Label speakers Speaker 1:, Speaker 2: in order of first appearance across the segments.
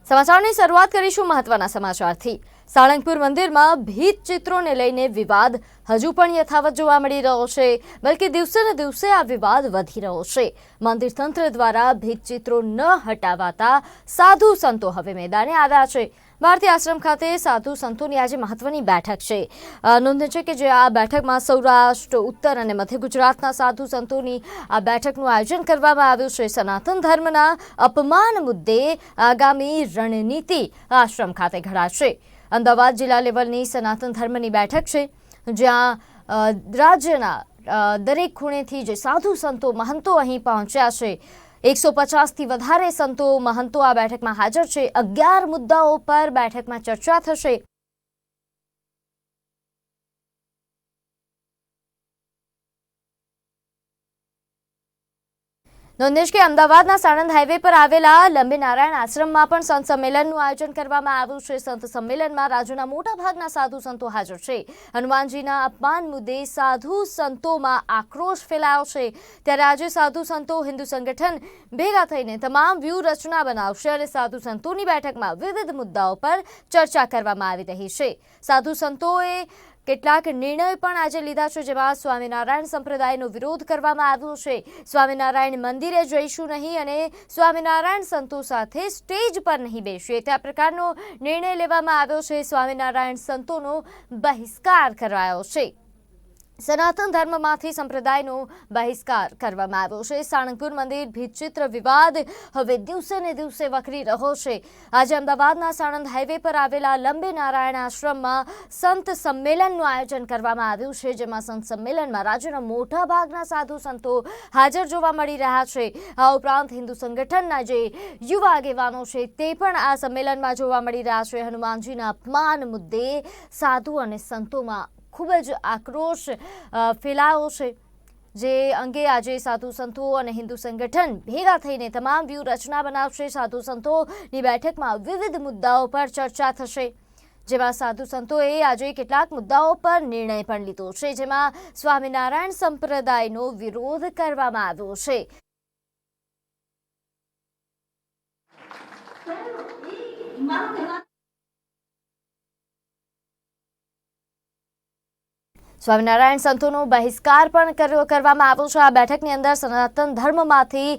Speaker 1: સમાચારની શરૂઆત કરીશું મહત્વના સમાચારથી। સાળંગપુર મંદિરમાં ભીત ચિત્રોને લઈને વિવાદ હજુ પણ યથાવત જોવા મળી રહ્યો છે, બલકે દિવસે ને દિવસે આ વિવાદ વધી રહ્યો છે। મંદિર તંત્ર દ્વારા ભીત ચિત્રો ન હટાવાતા સાધુ સંતો હવે મેદાને આવ્યા છે। ભારતીય આશ્રમ ખાતે સાધુ સંતોની આજે મહત્વની બેઠક છે। નોંધનીય છે કે જે આ બેઠકમાં સૌરાષ્ટ્ર, ઉત્તર અને મધ્ય ગુજરાતના સાધુ સંતોની આ બેઠકનું આયોજન કરવામાં આવ્યું છે। સનાતન ધર્મના અપમાન મુદ્દે આગામી રણનીતિ આશ્રમ ખાતે ઘડાશે। અમદાવાદ જિલ્લા લેવલની સનાતન ધર્મની બેઠક છે, જ્યાં રાજ્યના દરેક ખૂણેથી જે સાધુ સંતો મહંતો અહીં પહોંચ્યા છે। 150થી વધારે સંતો મહંતો આ બેઠકમાં હાજર છે। 11 મુદ્દાઓ પર બેઠકમાં ચર્ચા થશે। નોંધનીય છે કે અમદાવાદના સાણંદ હાઈવે પર આવેલા લંબે નારાયણ આશ્રમમાં પણ સંત સંમેલનનું આયોજન કરવામાં આવ્યું છે। સંત સંમેલનમાં રાજ્યના મોટાભાગના સાધુ સંતો હાજર છે। હનુમાનજીના અપમાન મુદ્દે સાધુ સંતોમાં આક્રોશ ફેલાયો છે, ત્યારે આજે સાધુ સંતો હિન્દુ સંગઠન ભેગા થઈને તમામ વ્યૂહરચના બનાવશે અને સાધુ સંતોની બેઠકમાં વિવિધ મુદ્દાઓ પર ચર્ચા કરવામાં આવી રહી છે। સાધુ સંતોએ કેટલાક નિર્ણય પણ આજે લીધા છે, જેમાં સ્વામિનારાયણ સંપ્રદાયનો વિરોધ કરવામાં આવ્યો છે। સ્વામિનારાયણ મંદિરે જઈશું નહીં અને સ્વામિનારાયણ સંતો સાથે સ્ટેજ પર નહીં બેસીએ, તે પ્રકારનો નિર્ણય લેવામાં આવ્યો છે। સ્વામિનારાયણ સંતોનો બહિષ્કાર કરાયો છે। સનાતન ધર્મમાંથી સંપ્રદાયનો બહિષ્કાર કરવામાં આવ્યો છે। સાળંગપુર મંદિર ભીતચિત્ર વિવાદ હવે દિવસે ને દિવસે વકરી રહ્યો છે। આજે અમદાવાદના સાણંદ હાઈવે પર આવેલા લંબે નારાયણ આશ્રમમાં સંત સંમેલનનું આયોજન કરવામાં આવ્યું છે, જેમાં સંત સંમેલનમાં રાજ્યના મોટા ભાગના સાધુ સંતો હાજર જોવા મળી રહ્યા છે। આ ઉપરાંત હિન્દુ સંગઠનના જે યુવા આગેવાનો છે તે પણ આ સંમેલનમાં જોવા મળી રહ્યા છે। હનુમાનજીના અપમાન મુદ્દે સાધુ અને સંતોમાં ખૂબ જ આક્રોશ ફેલાયો છે, જે અંગે આજે સાધુ સંતો અને હિન્દુ સંગઠન ભેગા થઈને તમામ વ્યૂહરચના બનાવશે। સાધુ સંતોની બેઠકમાં વિવિધ મુદ્દાઓ પર ચર્ચા થશે, જેમાં સાધુ સંતોએ આજે કેટલાક મુદ્દાઓ પર નિર્ણય પણ લીધો છે, જેમાં સ્વામિનારાયણ સંપ્રદાયનો વિરોધ કરવામાં આવ્યો છે। સ્વામિનારાયણ સંતોનો બહિષ્કાર પણ કરવામાં આવ્યો છે। આ બેઠકની અંદર સનાતન ધર્મમાંથી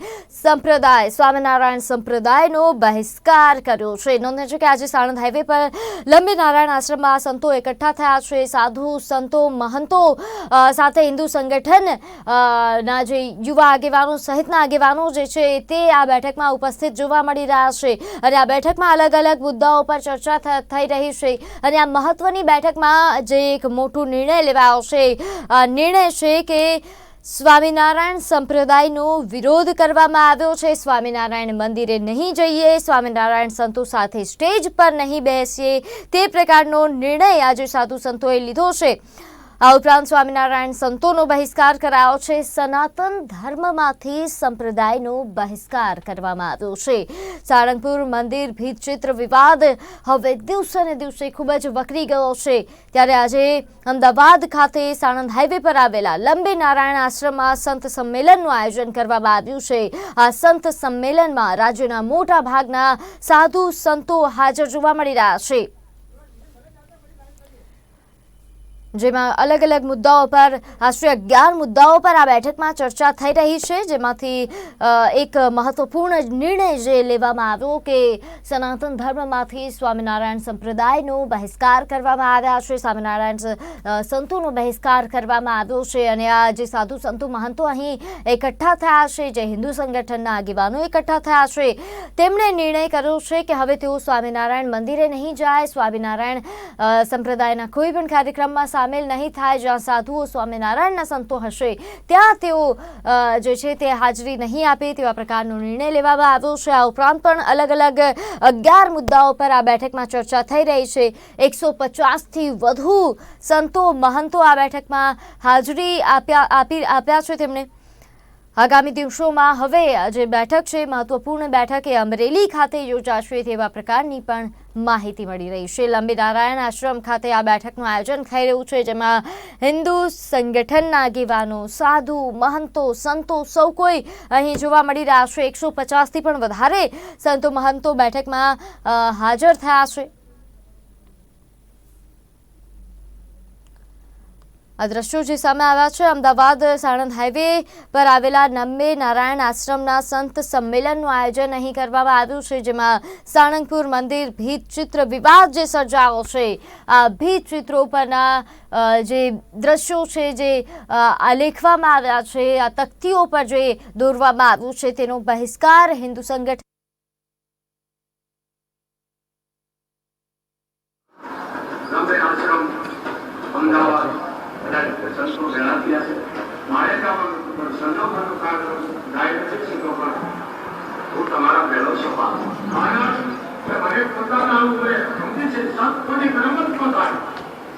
Speaker 1: સ્વામિનારાયણ સંપ્રદાયનો બહિષ્કાર કર્યો છે। નોંધનીય છે કે આજે સાણંદ હાઈવે પર લંબે નારાયણ આશ્રમમાં સંતો એકઠા થયા છે। સાધુ સંતો મહંતો સાથે હિન્દુ સંગઠન ના જે યુવા આગેવાનો સહિતના આગેવાનો જે છે તે આ બેઠકમાં ઉપસ્થિત જોવા મળી રહ્યા છે અને આ બેઠકમાં અલગ અલગ મુદ્દાઓ પર ચર્ચા થઈ રહી છે અને આ મહત્વની બેઠકમાં જે એક મોટો નિર્ણય લેવાયો નિર્ણય છે કે સ્વામિનારાયણ સંપ્રદાયનો વિરોધ કરવામાં આવ્યો છે। સ્વામિનારાયણ મંદિરે નહીં જઈએ, સ્વામિનારાયણ સંતો સાથે સ્ટેજ પર નહીં બેસીએ, તે પ્રકારનો નિર્ણય આજે સાધુ સંતોએ લીધો છે। આ ઉપરાંત સ્વામિનારાયણ સંતોનો બહિષ્કાર કરાયો છે। સનાતન ધર્મમાંથી સંપ્રદાયનો બહિષ્કાર કરવામાં આવ્યો છે। સાળંગપુર મંદિર ભીતચિત્ર વિવાદ હવે દિવસે ને દિવસે ખૂબ જ વકરી ગયો છે, ત્યારે આજે અમદાવાદ ખાતે સાણંદ હાઈવે પર આવેલા લંબે નારાયણ આશ્રમમાં સંત સંમેલનનું આયોજન કરવામાં આવ્યું છે। આ સંત સંમેલનમાં રાજ્યના મોટા ભાગના સાધુ સંતો હાજર જોવા મળી રહ્યા છે, જેમાં અલગ અલગ મુદ્દાઓ પર આશરે 11 મુદ્દાઓ પર આ બેઠકમાં ચર્ચા થઈ રહી છે, જેમાંથી એક મહત્વપૂર્ણ નિર્ણય જે લેવામાં આવ્યો કે સનાતન ધર્મમાંથી સ્વામિનારાયણ સંપ્રદાયનો બહિષ્કાર કરવામાં આવ્યા છે। સ્વામિનારાયણ સંતોનો બહિષ્કાર કરવામાં આવ્યો છે અને આ જે સાધુ સંતો મહંતો અહીં એકઠા થયા છે, જે હિન્દુ સંગઠનના આગેવાનો એકઠા થયા છે, તેમણે નિર્ણય કર્યો છે કે હવે તેઓ સ્વામિનારાયણ મંદિરે નહીં જાય, સ્વામિનારાયણ સંપ્રદાયના કોઈ પણ કાર્યક્રમમાં સામેલ નહીં થાય, જ્યાં સાધુઓ સ્વામિનારાયણના સંતો હશે ત્યાં તેઓ જે છે તે હાજરી નહીં આપે, તેવા પ્રકારનો નિર્ણય લેવામાં આવ્યો છે। આ ઉપરાંત પણ અલગ અલગ 11 મુદ્દાઓ પર આ બેઠકમાં ચર્ચા થઈ રહી છે। 150થી વધુ સંતો મહંતો આ બેઠકમાં હાજરી આપ્યા છે તેમણે। આગામી દિવસોમાં હવે જે બેઠક છે મહત્વપૂર્ણ બેઠક એ અમરેલી ખાતે યોજાશે તેવા પ્રકારની પણ માહિતી મળી રહી છે। લંબીનારાયણ આશ્રમ ખાતે આ બેઠકનું આયોજન થઈ રહ્યું છે, જેમાં હિન્દુ સંગઠનના આગેવાનો, સાધુ, મહંતો, સંતો સૌ કોઈ અહીં જોવા મળી રહ્યા છે। 150થી પણ વધારે સંતો મહંતો બેઠકમાં હાજર થયા છે। આ દ્રશ્યો જે સામે આવ્યા છે અમદાવાદ સાણંદ હાઈવે પર આવેલા લંબે નારાયણ આશ્રમના સંત સંમેલનનું આયોજન અહીં કરવામાં આવ્યું છે, જેમાં સાળંગપુર મંદિર ભીત ચિત્ર વિવાદ જે સર્જાયો છે, આ ભીત ચિત્રો પરના જે દ્રશ્યો છે જે આલેખવામાં આવ્યા છે, આ તકતીઓ પર જે દોરવામાં આવ્યું છે તેનો બહિષ્કાર હિન્દુ સંગઠન
Speaker 2: संतों भेड़ा किया है मारे का संतों का गायत्री संतों का वो तुम्हारा भेड़ो छपा माया हमारे पता ना हुए हमने से संत को नहीं करमत को था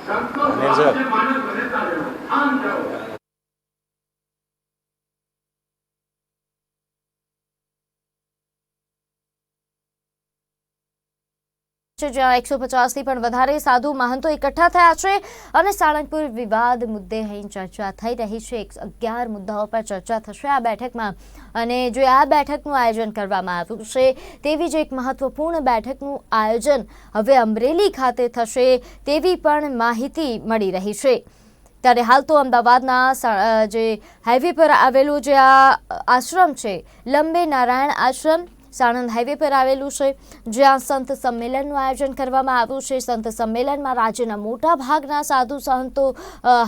Speaker 2: संतों से मानव बनेता है ध्यान जाओ
Speaker 1: જ્યાં 150થી પણ વધારે સાધુ મહંતો એકઠા થયા છે અને સાળંગપુર વિવાદ મુદ્દે અહીં ચર્ચા થઈ રહી છે। 11 મુદ્દાઓ પર ચર્ચા થશે આ બેઠકમાં અને જો આ બેઠકનું આયોજન કરવામાં આવ્યું છે તેવી જ એક મહત્વપૂર્ણ બેઠકનું આયોજન હવે અમરેલી ખાતે થશે તેવી પણ માહિતી મળી રહી છે। ત્યારે હાલ તો અમદાવાદના જે હાઈવે પર આવેલું જે આ આશ્રમ છે લંબે નારાયણ આશ્રમ સાણંદ હાઈવે પર આવેલું છે, જ્યાં સંત સંમેલનનું આયોજન કરવામાં આવ્યું છે। સંત સંમેલનમાં રાજ્યના મોટા ભાગના સાધુ સંતો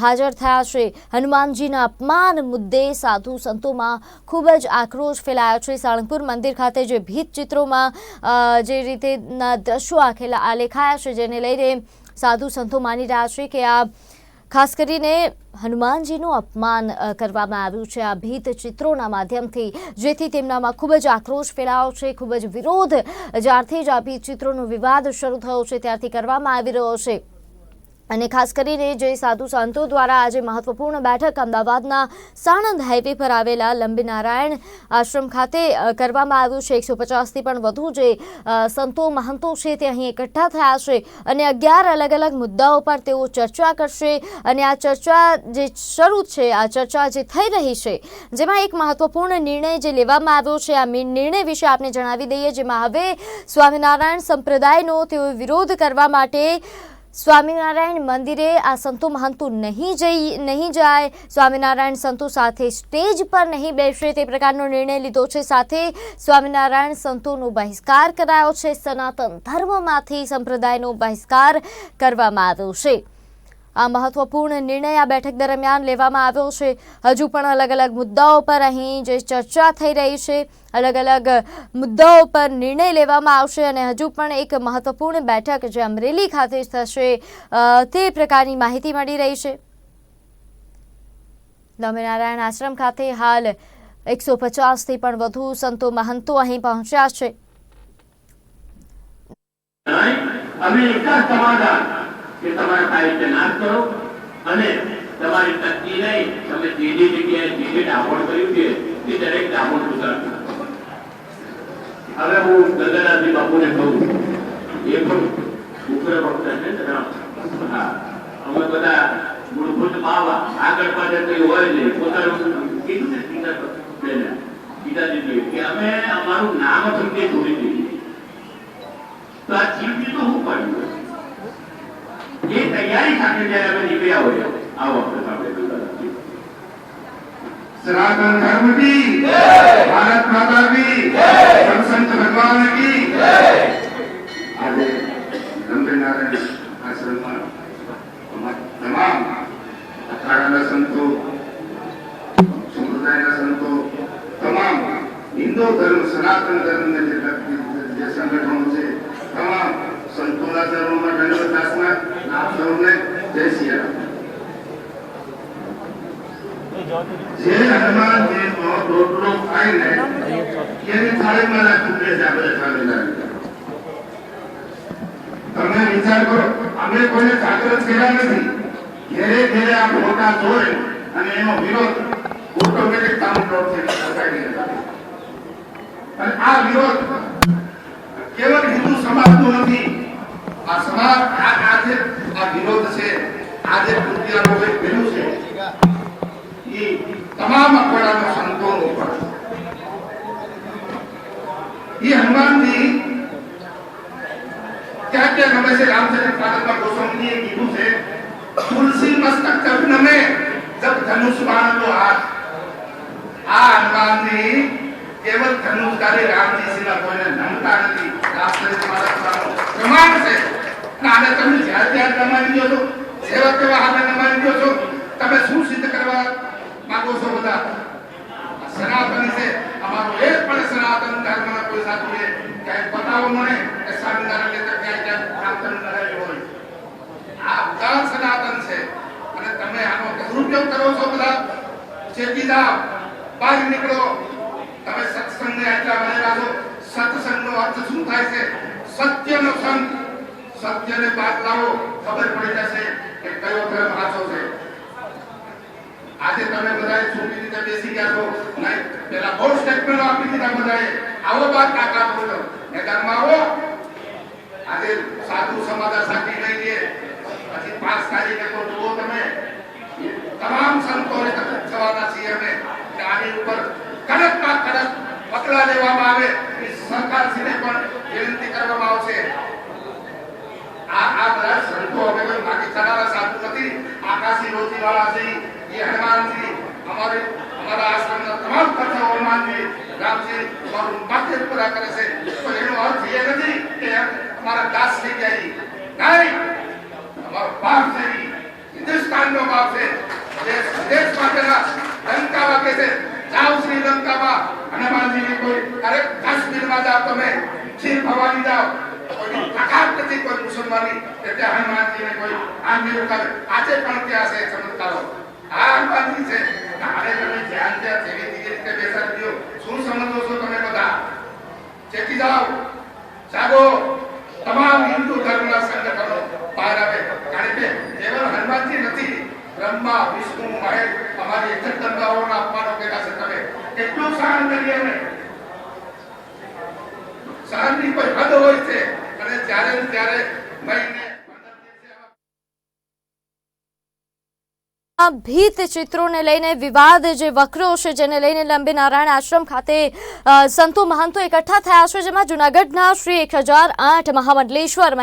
Speaker 1: હાજર થયા છે। હનુમાનજીના અપમાન મુદ્દે સાધુ સંતોમાં ખૂબ જ આક્રોશ ફેલાયો છે। સાળંગપુર મંદિર ખાતે જે ભીત ચિત્રોમાં જે રીતેના દ્રશ્યો આલેખાયા છે, જેને લઈને સાધુ સંતો માની રહ્યા છે કે આ ખાસ કરીને હનુમાનજીનું અપમાન કરવામાં આવ્યું છે આ ભીત ચિત્રોના માધ્યમથી, જેથી તેમનામાં ખૂબ જ આક્રોશ ફેલાયો છે, ખૂબ જ વિરોધ જ્યારથી જ આ ભીત ચિત્રોનો વિવાદ શરૂ થયો છે ત્યારથી કરવામાં આવી રહ્યો છે। અને ખાસ કરીને જે સાધુ સંતો દ્વારા આજે મહત્વપૂર્ણ બેઠક અમદાવાદના સાણંદ હાઈવે પર આવેલા લંબીનારાયણ આશ્રમ ખાતે કરવામાં આવ્યું છે। 150થી પણ વધુ જે સંતો મહંતો છે તે અહીં એકઠા થયા છે અને 11 અલગ અલગ મુદ્દાઓ પર તેઓ ચર્ચા કરશે અને આ ચર્ચા જે શરૂ છે, આ ચર્ચા જે થઈ રહી છે, જેમાં એક મહત્વપૂર્ણ નિર્ણય જે લેવામાં આવ્યો છે, આ નિર્ણય વિશે આપને જણાવી દઈએ, જેમાં હવે સ્વામિનારાયણ સંપ્રદાયનો તેઓ વિરોધ કરવા માટે સ્વામિનારાયણ મંદિરે આ સંતો મહંતો નહીં જાય, સ્વામિનારાયણ સંતો સાથે સ્ટેજ પર નહીં બેસે તે પ્રકારનો નિર્ણય લીધો છે। સાથે સ્વામિનારાયણ સંતોનો બહિષ્કાર કરાયો છે, સનાતન ધર્મમાંથી સંપ્રદાયનો બહિષ્કાર કરવામાં આવ્યો છે। આ મહત્વપૂર્ણ નિર્ણય આ બેઠક દરમિયાન લેવામાં આવ્યો છે। હજુ પણ અલગ અલગ મુદ્દાઓ પર અહીં જે ચર્ચા થઈ રહી છે, અલગ અલગ મુદ્દાઓ પર નિર્ણય લેવામાં આવશે અને હજુ પણ એક મહત્વપૂર્ણ બેઠક જે અમરેલી ખાતે થશે તે પ્રકારની માહિતી મળી રહી છે। લંબીનારાયણ આશ્રમ ખાતે હાલ 150થી પણ વધુ સંતો મહંતો અહીં પહોંચ્યા છે।
Speaker 2: કે તમારા સાહિત્ય નાશ કરો અને તમારી તકતી નહીં તમે જે જગ્યાએ જે ડામોડ કર્યું છે તે દરેક ડામોડ સુધારતા। હવે હું ગગનાજી બાપુને કહું, એ પણ ઉગ્ર ભક્ત છે ને, હા અમે બધા મૂળભૂત બાવા આગળ પાછળ કઈ હોય નહીં, પોતાનું કીધું ને પિતાજી કે અમે અમારું નામ તમને છોડી દઈએ તો આ જીવની તો હું પડ્યું ये तैयारी સાથે જ્યારે અમે નીકળ્યા હોય આવો આપણે सनातन धर्म की जय, भारत माता की जय, सब संत भगवान की जय। आज लंबीनारायण आश्रम में तमाम अखाड़ा संतो, संप्रदाय संतो, तमाम हिंदू धर्म सनातन धर्म ने जो संगठनों से तमाम संतों धर्म में दंडवत आसना आप सबने जय सिया राम। જે હનુમાન જે રોટલો ખાઈ લે એની થાળીમાં રાખવું છે આપણે સ્વામિનારાયણ। તમે વિચાર કરો, અમે કોઈને જાગૃત કર્યા નથી, ઘેરે ઘેરે આ ફોટા જોઈ અને એનો વિરોધ
Speaker 3: ઓટોમેટિક કામ પ્લોટ થઈ શકાય. અને આ વિરોધ કેવળ હિન્દુ સમાજનો નથી. આ સમાજ આજે આ વિરોધ છે, આજે કૃત્ય બન્યું છે, એ તમામ અખવાડાના સંતોનો પણ. ये हनुमान जी क्या क्या हमें से रामचरित मानस का गोस्वामी जी कीधु से तुलसी मस्तक चरण में जब धनुष बाण लो हाथ. आ हनुमान जी केवल धनुषधारी राम जी सिवा कोઈને નમતા નથી. રામચરિત માનસ પ્રમાણ છે. આને તમે જ્યાં ત્યાં નમાવી દો છો, જેવા તેવા હાથે નમાવી દો છો. તમે શું સિદ્ધ કરવા માંગો છો? બધા સનાતની છે. અમારો એક પણ સનાતન ધર્મના કોઈ સાથીએ ક્યાંય બતાવો મને કે સ્વામિનારાયણ લેતા ક્યાંય આમતન કરાયું હોય. આ બધા સનાતન છે અને તમે આનો દુરુપયોગ કરો છો. બધા ચેતી જાઓ, બહાર નીકળો. તમે સત્સંગને આટલા ભરેલા છો. સત્સંગનો અર્થ શું થાય છે? સત્યનો સંગ. સત્યને બાદ લાવો, ખબર પડી જશે કે કયો ધર્મ સાચો છે. આજે તમે બધાએ છોટી રીતે બેસી ગયા છો. નહીં પેલા બહુ સ્ટેટમેન્ટ આપી દીધા બધાએ. આવો બાદ કાકા બોલો મેદાનમાં આવો. આજે સાધુ સમાધાન સાથી લઈ લે. પછી 5 તારીખે તો જુઓ તમે તમામ સંતોને જવાના છીએ અમે કે આની ઉપર કડકમાં કડક પગલા લેવામાં આવે. સરકારશ્રીને પણ વિનંતી કરવામાં આવશે. આ બધા સંતો હવે કોઈ બાકી ચડારા સાધુ નથી. આકાશી રોજીવાળા છે ये हनुमान जी हमारा आश्रम का तमाम खर्चा हनुमान जी राम जी और बातें पूरा करे से. तो एनो अर्थ ये नहीं कि हमारा दास ले जाई. नहीं, हमारा बाप से ही हिंदुस्तान नो बाप से देश मातेना लंका वाके से जाओ श्रीलंका में हनुमान जी ने कोई अरे कश्मीर में जाओ तो मैं क्षीर भवानी जाओ कोई प्रकार प्रति कोई मुसलमानी कहते हनुमान जी ने कोई आमिर कर आजे पण क्या से चमत्कारो. આ હનુમાનજી છે. આને તમે ધ્યાન ત્યાં જેવી રીતે બેસાડી દો. શું સમજો છો તમે બધા? ચેતી જાઓ, જાગો. તમામ હિન્દુ ધર્મના સંગઠનો બહાર આવે. કારણ કે કેવળ હનુમાનજી નથી, બ્રહ્મા વિષ્ણુ મહેશ અમારી જગદંબાઓના અપમાનો કર્યા છે. તમે કેટલું સહન કરીએ અમે? સહનની કોઈ હદ હોય છે. અને જ્યારે ત્યારે મહિને
Speaker 1: ભીત ચિત્રોને લઈને વિવાદ જે વકરો છે, જેને લઈને લંબી નારાયણ આશ્રમ ખાતે સંતો મહંતો એકઠા થયા છે. જેમાં જૂનાગઢના શ્રી 1008 મહામંડલેશ્વર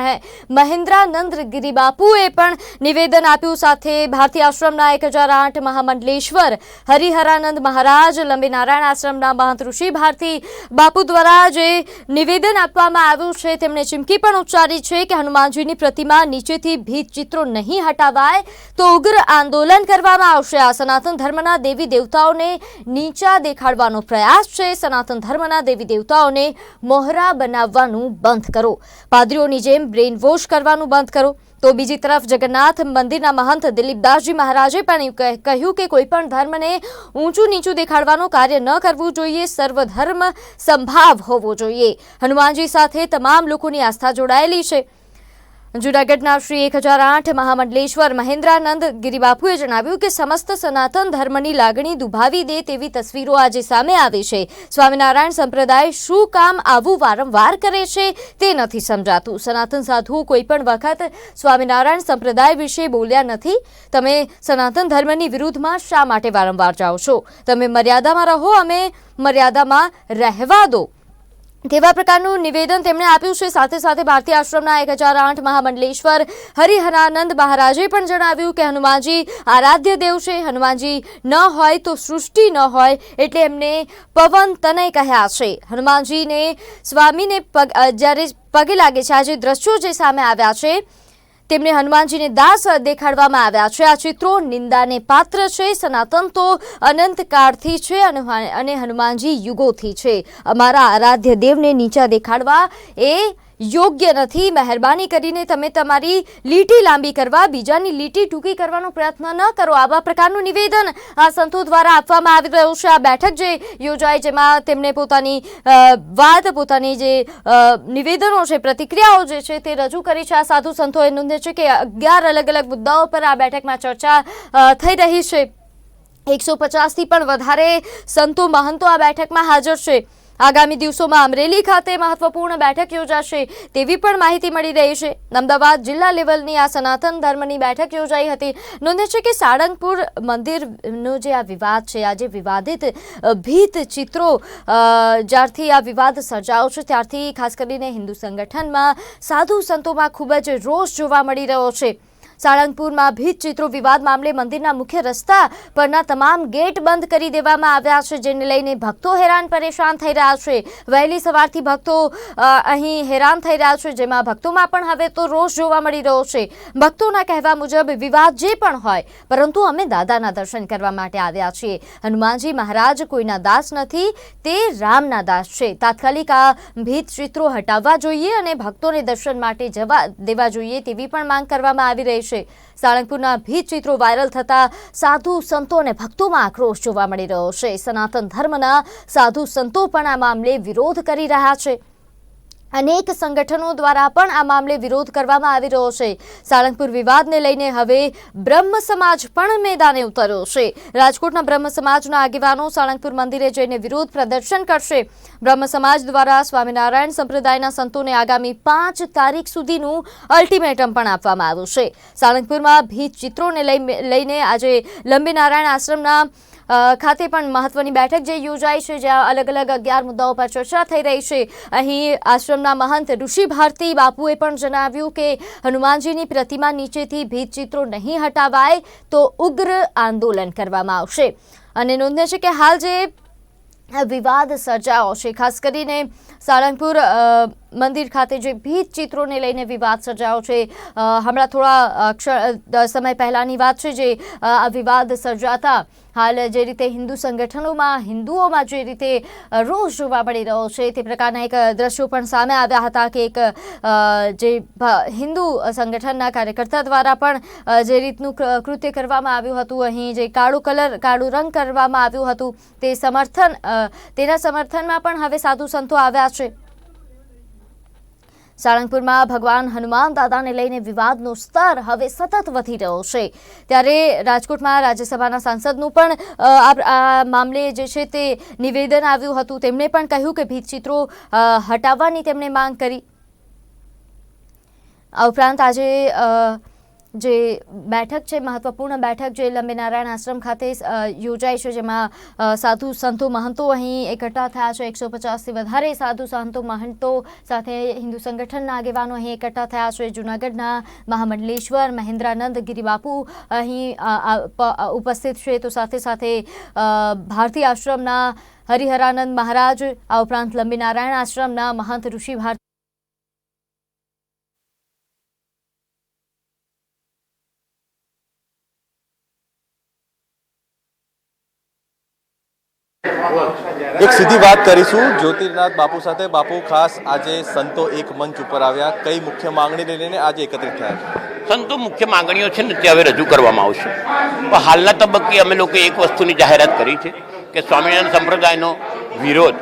Speaker 1: મહેન્દ્રાનંદ ગિરી બાપુએ પણ નિવેદન આપ્યું. સાથે ભારતીય આશ્રમના 1008 મહામંડલેશ્વર હરિહરાનંદ મહારાજ, લંબી નારાયણ આશ્રમના મહંત ઋષિ ભારતી બાપુ દ્વારા જે નિવેદન આપવામાં આવ્યું છે, તેમણે ચીમકી પણ ઉચ્ચારી છે કે હનુમાનજીની પ્રતિમા નીચેથી ભીત ચિત્રો નહીં હટાવાય તો ઉગ્ર આંદોલન કરવામાં આવશે. આ સનાતન ધર્મના દેવી દેવતાઓને નીચા દેખાડવાનો પ્રયાસ છે. સનાતન ધર્મના દેવી દેવતાઓને મોહરા બનાવવાનું બંધ કરો. પાદરીઓની જેમ બ્રેઇન વોશ કરવાનું બંધ કરો. તો બીજી તરફ જગન્નાથ મંદિરના મહંત દિલીપદાસજી મહારાજે પણ કહ્યું કે કોઈ પણ ધર્મને ઊંચું નીચું દેખાડવાનું કાર્ય ન કરવું જોઈએ. સર્વધર્મ સંભાવ હોવો જોઈએ. હનુમાનજી સાથે તમામ લોકોની આસ્થા જોડાયેલી છે. જૂનાગઢના શ્રી 1008 મહામંડલેશ્વર મહેન્દ્રાનંદ ગિરિબાપુએ જણાવ્યું કે સમસ્ત સનાતન ધર્મની લાગણી દુભાવી દે તેવી તસવીરો આજે સામે આવી છે. સ્વામિનારાયણ સંપ્રદાય શું કામ આવું વારંવાર કરે છે તે નથી સમજાતું. સનાતન સાધુઓ કોઈ પણ વખત સ્વામિનારાયણ સંપ્રદાય વિશે બોલ્યા નથી. તમે સનાતન ધર્મની વિરુદ્ધમાં શા માટે વારંવાર જાઓ છો? તમે મર્યાદામાં રહો, અમે મર્યાદામાં રહેવા દો. તેવા પ્રકારનું નિવેદન તેમણે આપ્યું છે. સાથે સાથે ભારતીય આશ્રમના 1008 મહામંડલેશ્વર હરિહરાનંદ મહારાજે પણ જણાવ્યું કે હનુમાનજી આરાધ્ય દેવ છે. હનુમાનજી ન હોય તો સૃષ્ટિ ન હોય, એટલે એમને પવન તનય કહ્યા છે. હનુમાનજીને સ્વામીને જ્યારે પગે લાગે છે, આજે દ્રશ્યો જે સામે આવ્યા છે તેમને હનુમાનજીને દાસ દેખાડવામાં આવ્યા છે. આ ચિત્રો નિંદાને પાત્ર છે. સનાતન તો અનંત કાળથી છે અને હનુમાનજી યુગોથી છે. અમારા આરાધ્ય દેવને નીચા દેખાડવા એ યોગ્ય નથી. મહેરબાની કરીને તમે તમારી લીટી લાંબી કરવા, બીજાની લીટી ટૂંકી કરવાનો પ્રયત્ન ન કરો. આવા પ્રકારનું નિવેદન આ સંતો દ્વારા આપવામાં આવી રહ્યું છે. આ બેઠક જે યોજાઈ, જેમાં તેમણે પોતાની વાત, પોતાની જે નિવેદનો છે, પ્રતિક્રિયાઓ જે છે તે રજૂ કરી છે. આ સાધુ સંતોએ નોંધ્યું છે કે 11 અલગ અલગ મુદ્દાઓ પર આ બેઠકમાં ચર્ચા થઈ રહી છે. 150થી પણ વધારે સંતો મહંતો આ બેઠકમાં હાજર છે. આગામી દિવસોમાં અમરેલી ખાતે મહત્વપૂર્ણ બેઠક યોજાશે તેવી પણ માહિતી મળી રહી છે. અમદાવાદ જિલ્લા લેવલની આ સનાતન ધર્મની બેઠક યોજાઈ હતી. નોંધે છે કે સાળંગપુર મંદિરનો જે આ વિવાદ છે, આ જે વિવાદિત ભીત ચિત્રો જ્યારથી આ વિવાદ સર્જાયો છે ત્યારથી ખાસ કરીને હિન્દુ સંગઠનમાં સાધુ સંતોમાં ખૂબ જ રોષ જોવા મળી રહ્યો છે. સાળંગપુરમાં ભીત ચિત્રો વિવાદ મામલે મંદિરના મુખ્ય રસ્તા પરના તમામ ગેટ બંધ કરી દેવામાં આવ્યા છે, જેને લઈને ભક્તો હેરાન પરેશાન થઈ રહ્યા છે. વહેલી સવારથી ભક્તો અહીં હેરાન થઈ રહ્યા છે, જેમાં ભક્તોમાં પણ હવે તો રોષ જોવા મળી રહ્યો છે. ભક્તોના કહેવા મુજબ વિવાદ જે પણ હોય, પરંતુ અમે દાદાના દર્શન કરવા માટે આવ્યા છીએ. હનુમાનજી મહારાજ કોઈના દાસ નથી, તે રામના દાસ છે. તાત્કાલિક આ ભીત ચિત્રો હટાવવા જોઈએ અને ભક્તોને દર્શન માટે જવા દેવા જોઈએ તેવી પણ માંગ કરવામાં આવી રહી છે. સાળંગપુરના ભીત ચિત્રો વાયરલ થતા સાધુ સંતો અને ભક્તોમાં આક્રોશ જોવા મળી રહ્યો છે. સનાતન ધર્મના સાધુ સંતો પણ આ મામલે વિરોધ કરી રહ્યા છે. અનેક સંગઠનો દ્વારા પણ આ મામલે વિરોધ કરવામાં આવી રહ્યો છે. સાળંગપુર વિવાદને લઈને હવે બ્રહ્મ સમાજ પણ મેદાને ઉતર્યો છે. રાજકોટના બ્રહ્મ સમાજના આગેવાનો સાળંગપુર મંદિરે જઈને વિરોધ પ્રદર્શન કરશે. બ્રહ્મ સમાજ દ્વારા સ્વામિનારાયણ સંપ્રદાયના સંતોને આગામી 5 તારીખ સુધીનું અલ્ટિમેટમ પણ આપવામાં આવ્યું છે. સાળંગપુરમાં ભીત ચિત્રોને લઈને આજે લંબીનારાયણ આશ્રમના ખાતે પણ મહત્વની બેઠક જે યોજાઈ છે, જ્યાં અલગ અલગ 11 મુદ્દાઓ પર ચર્ચા થઈ રહી છે. અહીં આશ્રમના મહંત ઋષિ ભારતી બાપુએ પણ જણાવ્યું કે હનુમાનજીની પ્રતિમા નીચેથી ભીત ચિત્રો નહીં હટાવાય તો ઉગ્ર આંદોલન કરવામાં આવશે. અને નોંધનીય છે કે હાલ જે વિવાદ સર્જાયો છે, ખાસ કરીને સાળંગપુર મંદિર ખાતે જે ભીત ચિત્રોને લઈને વિવાદ સર્જાયો છે, હમણાં થોડા સમય પહેલાંની વાત છે, જે આ વિવાદ સર્જાતા હાલ જે રીતે હિન્દુ સંગઠનોમાં હિન્દુઓમાં જે રીતે રોષ જોવા મળી રહ્યો છે, તે પ્રકારના એક દ્રશ્યો પણ સામે આવ્યા હતા કે એક જે હિન્દુ સંગઠનના કાર્યકર્તા દ્વારા પણ જે રીતનું કૃત્ય કરવામાં આવ્યું હતું, અહીં જે કાળું રંગ કરવામાં આવ્યું હતું, તેના સમર્થનમાં પણ હવે સાધુ સંતો આવ્યા છે. સાળંગપુરમાં ભગવાન હનુમાન દાદાને લઈને વિવાદનો સ્તર હવે સતત વધી રહ્યો છે. ત્યારે રાજકોટમાં રાજ્યસભાના સાંસદનું પણ આ મામલે જે છે તે નિવેદન આવ્યું હતું. તેમણે પણ કહ્યું કે ભીત ચિત્રો હટાવવાની તેમણે માંગ કરી. આ ઉપરાંત આજે જે બેઠક છે, મહત્વપૂર્ણ બેઠક જે લંબીનારાયણ આશ્રમ ખાતે યોજાઈ છે, જેમાં સાધુ સંતો મહંતો અહીં એકઠા થયા છે. 150થી વધારે સાધુ સંતો મહંતો સાથે હિન્દુ સંગઠનના આગેવાનો અહીં એકઠા થયા છે. જૂનાગઢના મહામંડલેશ્વર મહેન્દ્રાનંદ ગિરિબાપુ અહીં ઉપસ્થિત છે, તો સાથે સાથે ભારતી આશ્રમના હરિહરાનંદ મહારાજ, આ ઉપરાંત લંબીનારાયણ આશ્રમના મહંત ઋષિ ભારતી
Speaker 4: એક સીધી વાત કરીશું જ્યોતિર્નાથ બાપુ સાથે. બાપુ, ખાસ આજે સંતો એક મંચ ઉપર આવ્યા, કઈ મુખ્ય માંગણીને લઈને આજે એકત્રિત થયા છે?
Speaker 5: સંતો મુખ્ય માંગણીઓ છે ને તે હવે રજૂ કરવામાં આવશે. પણ હાલના તબક્કે અમે લોકો એક વસ્તુની જાહેરાત કરી છે કે સ્વામિનારાયણ સંપ્રદાયનો વિરોધ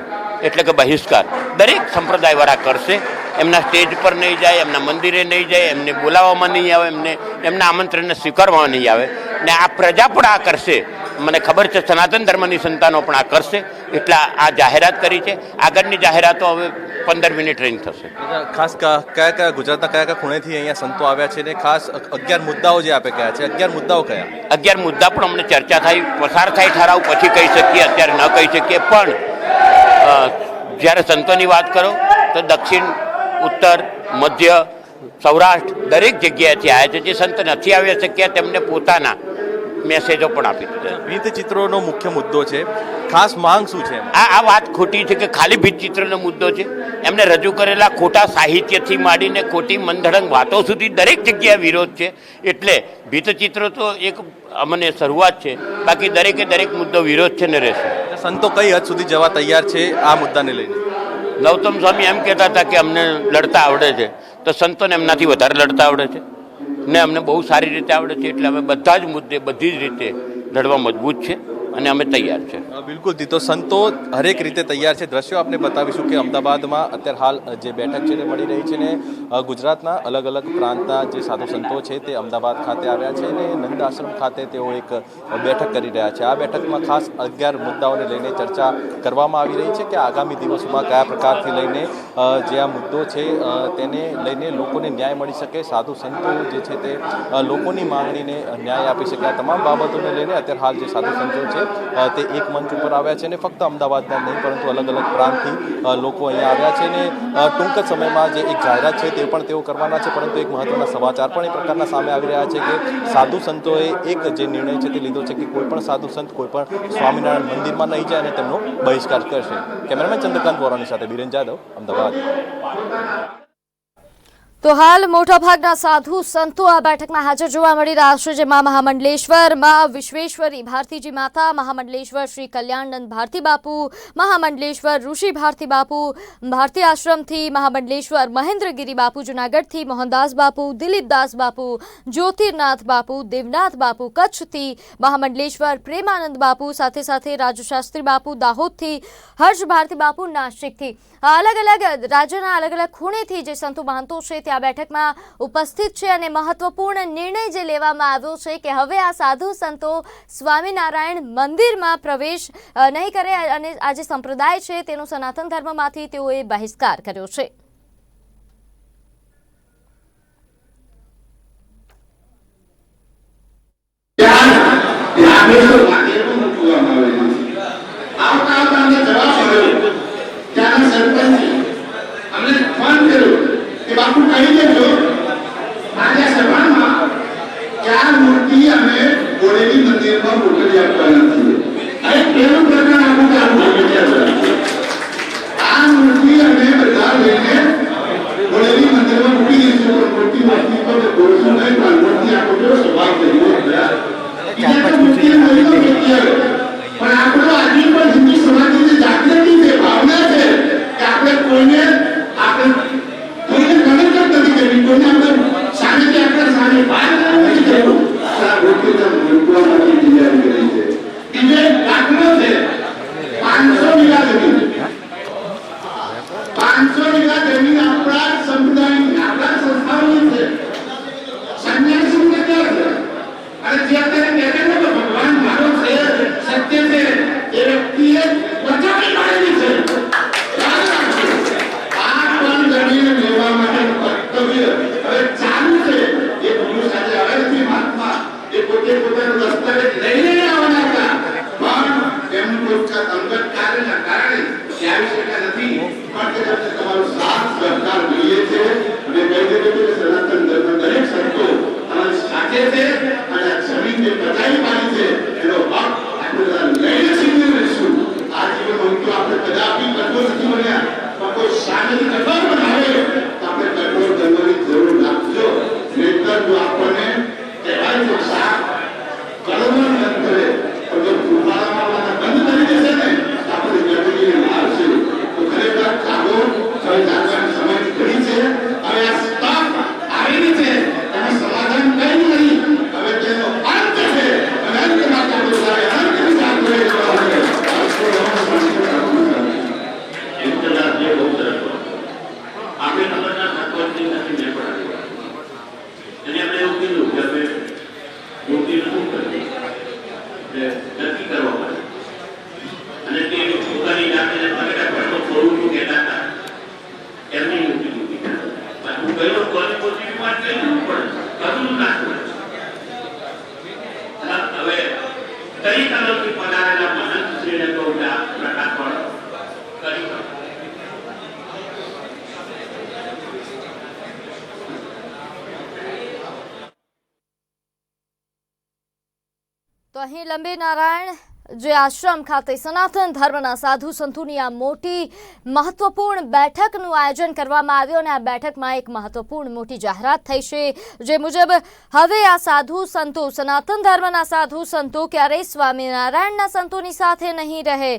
Speaker 5: એટલે કે બહિષ્કાર દરેક સંપ્રદાયવાળા કરશે. એમના સ્ટેજ પર નહીં જાય, એમના મંદિરે નહીં જાય, એમને બોલાવવામાં નહીં આવે, એમના આમંત્રણને સ્વીકારવામાં નહીં આવે, ને આ પ્રજા પણ આ કરશે. મને ખબર છે સનાતન ધર્મની સંતાનો પણ આ કરશે, એટલે આ જાહેરાત કરી છે. આગળની જાહેરાતો હવે 15 મિનિટ રહીને થશે.
Speaker 4: ખાસ કયા ગુજરાતના કયા ખૂણેથી અહીંયા સંતો આવ્યા છે, ને ખાસ 11 મુદ્દાઓ જે આપે કયા છે? 11 મુદ્દાઓ કયા?
Speaker 5: 11 મુદ્દા પણ અમને ચર્ચા થાય, પસાર થાય ઠરાવ પછી કહી શકીએ, અત્યારે ન કહી શકીએ. પણ જ્યારે સંતોની વાત કરો તો દક્ષિણ, ઉત્તર, મધ્ય, સૌરાષ્ટ્ર દરેક જગ્યાએથી આવ્યા છે. જે સંત નથી આવી શક્યા તેમને પોતાના મેસેજો પણ આપી દીધા.
Speaker 4: ભીત ચિત્રોનો મુખ્ય મુદ્દો છે, ખાસ માંગ શું છે?
Speaker 5: આ વાત ખોટી છે કે ખાલી ભીત ચિત્રનો મુદ્દો છે. એમને રજૂ કરેલા ખોટા સાહિત્યથી માંડીને ખોટી મંધળંગ વાતો સુધી દરેક જગ્યાએ વિરોધ છે. એટલે ભીત ચિત્રો તો એક અમને શરૂઆત છે, બાકી દરેક મુદ્દો વિરોધ છે ને રહેશે.
Speaker 4: સંતો કઈ હદ સુધી જવા તૈયાર છે આ મુદ્દાને લઈને?
Speaker 5: ગૌતમ સ્વામી એમ કહેતા હતા કે અમને લડતા આવડે છે, તો સંતોને એમનાથી વધારે લડતા આવડે છે ને અમને બહુ સારી રીતે આવડે છે. એટલે અમે બધા જ મુદ્દે બધી જ રીતે લડવા મજબૂત છે. અને અમે તૈયાર છે.
Speaker 4: બિલકુલ તો સંતો હરેક રીતે તૈયાર છે. દ્રશ્યો આપને બતાવીશું કે અમદાવાદમાં અત્યારે હાલ જે બેઠક છે તે મળી રહી છે ને ગુજરાતના અલગ અલગ પ્રાંતના જે સાધુ સંતો છે તે અમદાવાદ ખાતે આવ્યા છે અને નંદ આશ્રમ ખાતે તેઓ એક બેઠક કરી રહ્યા છે. આ બેઠકમાં ખાસ 11 મુદ્દાઓને લઈને ચર્ચા કરવામાં આવી રહી છે કે આગામી દિવસોમાં કયા પ્રકારથી લઈને જે આ મુદ્દો છે તેને લઈને લોકોને ન્યાય મળી શકે, સાધુ સંતો જે છે તે લોકોની માંગણીને ન્યાય આપી શકે. આ તમામ બાબતોને લઈને અત્યારે હાલ જે સાધુ સંતો છે તે એક મંચ ઉપર આવ્યા છે અને ફક્ત અમદાવાદના નહીં પરંતુ અલગ અલગ પ્રાંતથી લોકો અહીંયા આવ્યા છે અને ટૂંક જ સમયમાં જે એક જાહેરાત છે તે પણ તેઓ કરવાના છે. પરંતુ એક મહત્વના સમાચાર પણ એ પ્રકારના સામે આવી રહ્યા છે કે સાધુ સંતોએ એક જે નિર્ણય છે તે લીધો છે કે કોઈ પણ સાધુ સંત કોઈ પણ સ્વામિનારાયણ મંદિરમાં નહીં જાય અને તેમનો બહિષ્કાર કરશે. કેમેરામેન ચંદ્રકાંત વોરાની સાથે બીરેન જાદવ, અમદાવાદ.
Speaker 1: તો હાલ મોટાભાગના સાધુ સંતો આ બેઠકમાં હાજર જોવા મળી રહ્યા છે, જેમાં મહામંડલેશ્વર માં વિશ્વેશ્વરી ભારતીજી માતા, મહામંડલેશ્વર શ્રી કલ્યાણનંદ ભારતી બાપુ, મહામંડલેશ્વર ઋષિ ભારતી બાપુ ભારતી આશ્રમથી, મહામંડલેશ્વર મહેન્દ્રગીરી બાપુ જૂનાગઢથી, મોહનદાસ બાપુ, દિલીપદાસ બાપુ, જ્યોતિર્નાથ બાપુ, દેવનાથ બાપુ કચ્છથી, મહામંડલેશ્વર પ્રેમાનંદ બાપુ, સાથે સાથે રાજુશાસ્ત્રી બાપુ દાહોદથી, હર્ષ ભારતી બાપુ નાસિકથી. અલગ અલગ રાજ્યના અલગ અલગ ખૂણેથી જે સંતો મહંતો છે તે આ બેઠકમાં ઉપસ્થિત છે અને મહત્વપૂર્ણ નિર્ણય જે લેવામાં આવ્યો છે કે હવે આ સાધુ સંતો સ્વામિનારાયણ મંદિરમાં પ્રવેશ નહીં કરે અને આ જે સંપ્રદાય છે તેનો સનાતન ધર્મમાંથી તેઓએ બહિષ્કાર કર્યો છે.
Speaker 3: બાપુ કહી દેજો આજે સભામાં 4 મૂર્તિ અમે બોડેલી મંદિરમાં મોકલી આપવા નથી. અને પેલું પ્રકરણ આવું આ મૂર્તિ અમે બધા લઈને બોડેલી મંદિરમાં મૂકી દઈશું. મૂર્તિ મૂર્તિ પર બોલશું નહીં, પણ મૂર્તિ આખો કેવો સ્વભાવ થયો પણ આપણો આજની પણ હિન્દુ સમાજની જે જાગૃતિ છે, ભાવના છે કે આપણે કોઈને આપણે સામેથી આપણા સામે બહાર નથી જવું. બીજો એક દાખલો છે 500 વીઘા જમીન. 500 વીઘા જમીન આપણા સંપ્રદાયની, આપણા સંસ્થાઓની છે. સંન્યાસીને ક્યાં છે? અને જે અત્યારે કહે છે કે ભગવાન મારો છે, સત્ય છે, એ વ્યક્તિએ બચાવી પાડેલી છે. આ પણ જમીન લેવા માટે કર્તવ્ય હવે ચાલુ છે. એ પુરુષ આજે આવે નથી મહાત્મા, એ પોતે પોતાનો દસ્તાવેજ લઈને આવવાના હતા, પણ એમનું કોઈ અંગત કાર્યના કારણે એ આવી શક્યા નથી. પણ તમારો સાથ સહકાર જોઈએ છે અને કહી દીધું કે સનાતન ધર્મ દરેક સંતો અમારી સાથે છે અને આ જમીન જે બચાવી પાડી છે એનો હક આપણે લઈને જીવી રહીશું. આ જીવન તો આપણે કદાપી કઠોર નથી બન્યા, પણ કોઈ સામેથી કઠોર બનાવે તો આપણે કઠોર બનવાની જરૂર રાખજો. નહીતર જો આપણને કહેવાય તો શાક કડવાનું મત કરે પણ જો ફૂફાળામાં બંધ કરી દેશે ને તો આપણે ગરમીને મારશે. તો ખરેખર જાગો, હવે જાગવાની સમય ઘડી છે. હવે આ સ્ટોક આવેલી છે એનું સમાધાન કઈ નહીં, હવે તેનો અંત છે અને અંતમાં આપણો સારે અંતની જાત રહે છે. આપણે ખબરના તત્વથી નથી મેં પડાવી અને આપણે એવું કીધું કે આપણે મૂર્તિનું શું કરવું નક્કી કરવા પડે અને તે પોતાની જાતને પગડા પડતો થોડું શું કહેતા હતા એમની મૂર્તિ મૂકી હું ગયો કોની પોતાની વાત કહી દઉં પણ બધું નાખવું. હવે કઈ તરફથી પધારેલા મહંત શ્રીને કહું આ પ્રકાશ પણ કરી શકો.
Speaker 1: તો અહીં લંબે નારાયણ જે આશ્રમ ખાતે સનાતન ધર્મના સાધુ સંતોની આ મોટી મહત્વપૂર્ણ બેઠકનું આયોજન કરવામાં આવ્યું અને આ બેઠકમાં એક મહત્વપૂર્ણ મોટી જાહેરાત થઈ છે, જે મુજબ હવે આ સાધુ સંતો, સનાતન ધર્મના સાધુ સંતો ક્યારેય સ્વામિનારાયણના સંતોની સાથે નહીં રહે.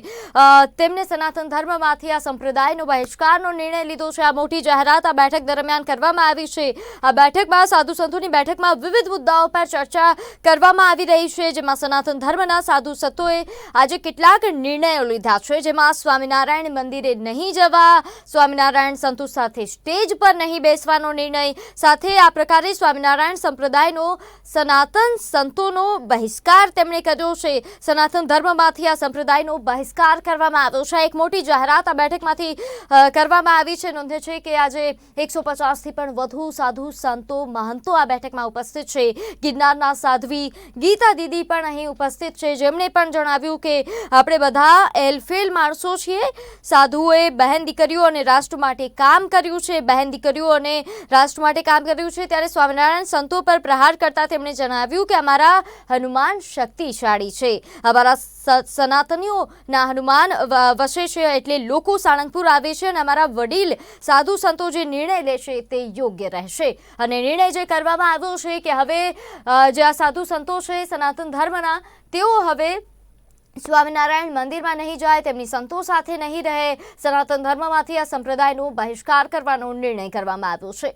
Speaker 1: તેમને સનાતન ધર્મમાંથી આ સંપ્રદાયનો બહિષ્કારનો નિર્ણય લીધો છે. આ મોટી જાહેરાત આ બેઠક દરમિયાન કરવામાં આવી છે. આ બેઠકમાં સાધુ સંતોની બેઠકમાં વિવિધ મુદ્દાઓ પર ચર્ચા કરવામાં આવી રહી છે, જેમાં સનાતન ધર્મના સાધુ સંતોએ આજે કેટલાક નિર્ણયો લીધા છે, જેમાં સ્વામિનારાયણ મંદિરે નહીં જવા, સ્વામિનારાયણ સંતો સાથે સ્ટેજ પર નહીં બેસવાનો નિર્ણય, સાથે આ પ્રકારે સ્વામિનારાયણ સંપ્રદાયનો સનાતન સંતોનો બહિષ્કાર તેમણે કર્યો છે. સનાતન ધર્મમાંથી આ સંપ્રદાયનો બહિષ્કાર કરવામાં આવ્યો છે. એક મોટી જાહેરાત આ બેઠકમાંથી કરવામાં આવી છે. નોંધે છે કે આજે 150થી પણ વધુ સાધુ સંતો મહંતો આ બેઠકમાં ઉપસ્થિત છે. ગિરનારના સાધ્વી ગીતા દીદી પણ અહીં ઉપસ્થિત છે, જેમણે પણ જણાવ્યું કે આપણે બધા એલફેલ માણસો છીએ. સાધુઓએ બહેન દીકરીઓ અને રાષ્ટ્ર માટે કામ કર્યું છે, બહેન દીકરીઓ અને રાષ્ટ્ર માટે કામ કર્યું છે. ત્યારે સ્વામિનારાયણ સંતો પર પ્રહાર કરતા તેમણે જણાવ્યું કે અમારા હનુમાન શક્તિશાળી છે, અમારા સનાતનીઓના હનુમાન વસે છે, એટલે લોકો સાળંગપુર આવે છે અને અમારા વડીલ સાધુ સંતો જે નિર્ણય લેશે તે યોગ્ય રહેશે. અને નિર્ણય જે કરવામાં આવ્યો છે કે હવે જે આ સાધુ સંતો છે સનાતન ધર્મના, તેઓ હવે સ્વામિનારાયણ મંદિરમાં નહીં જાય, તેમની સંતો સાથે નહીં રહે, સનાતન ધર્મમાંથી આ સંપ્રદાયનો બહિષ્કાર કરવાનો નિર્ણય કરવામાં આવ્યો છે.